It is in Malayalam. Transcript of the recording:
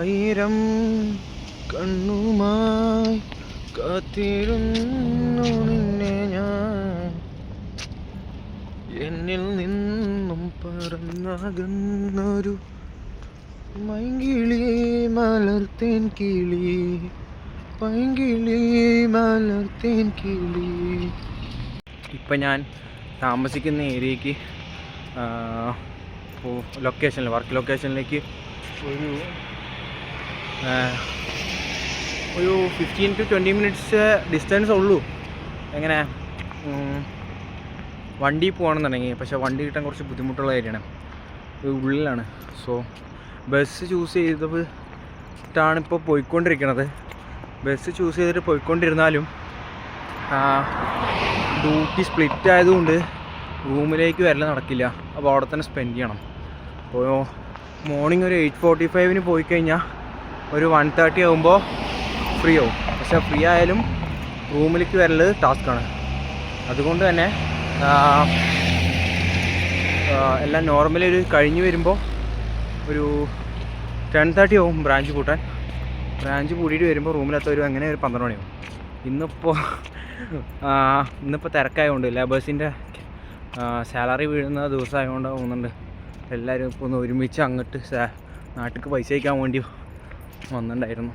ആയിരം കണ്ണുമായി കാത്തിരുന്നു നിന്നെ ഞാൻ, എന്നിൽ നിന്നും പറന്നകന്നൊരു മൈങ്കിളി മലർത്തേൻ കിളി, പൈങ്കിളി മലർത്തേൻ കിളി. ഇപ്പം ഞാൻ താമസിക്കുന്ന ഏരിയയ്ക്ക് ലൊക്കേഷനിൽ വർക്ക് ലൊക്കേഷനിലേക്ക് ഒരു 15 to 20 മിനിറ്റ്സ് ഡിസ്റ്റൻസ് ഉള്ളൂ. എങ്ങനെ വണ്ടി പോകണമെന്നുണ്ടെങ്കിൽ, പക്ഷേ വണ്ടി കിട്ടാൻ കുറച്ച് ബുദ്ധിമുട്ടുള്ള ഏരിയയാണ്, ഉള്ളിലാണ്. സോ ബസ് ചൂസ് ചെയ്തിട്ടാണ് ഇപ്പോൾ പോയിക്കൊണ്ടിരിക്കുന്നത്. ബസ് ചൂസ് ചെയ്തിട്ട് പോയിക്കൊണ്ടിരുന്നാലും ഡ്യൂട്ടി സ്പ്ലിറ്റ് ആയതുകൊണ്ട് റൂമിലേക്ക് വരൽ നടക്കില്ല. അപ്പോൾ അവിടെ തന്നെ സ്പെൻഡ് ചെയ്യണം. അപ്പോൾ മോർണിംഗ് ഒരു 8:45 പോയി കഴിഞ്ഞാൽ ഒരു 1:30 ആകുമ്പോൾ ഫ്രീ ആവും. പക്ഷേ ഫ്രീ ആയാലും റൂമിലേക്ക് വരൽ ടാസ്ക്കാണ്. അതുകൊണ്ട് തന്നെ എല്ലാം നോർമലി ഒരു കഴിഞ്ഞ് വരുമ്പോൾ ഒരു 10:30 ആവും ബ്രാഞ്ച് കൂട്ടാൻ. ബ്രാഞ്ച് കൂട്ടിയിട്ട് വരുമ്പോൾ റൂമിലെത്ത ഒരു അങ്ങനെ ഒരു 12 മണിയാവും. ഇന്നിപ്പോൾ തിരക്കായതുകൊണ്ട് ലേബേഴ്സിൻ്റെ സാലറി വീഴുന്ന ദിവസമായതുകൊണ്ട് തോന്നുന്നുണ്ട് എല്ലാവരും ഇപ്പോൾ ഒന്ന് ഒരുമിച്ച് അങ്ങോട്ട് നാട്ടിലേക്ക് പൈസ അയക്കാൻ വേണ്ടി വന്നിട്ടുണ്ടായിരുന്നു.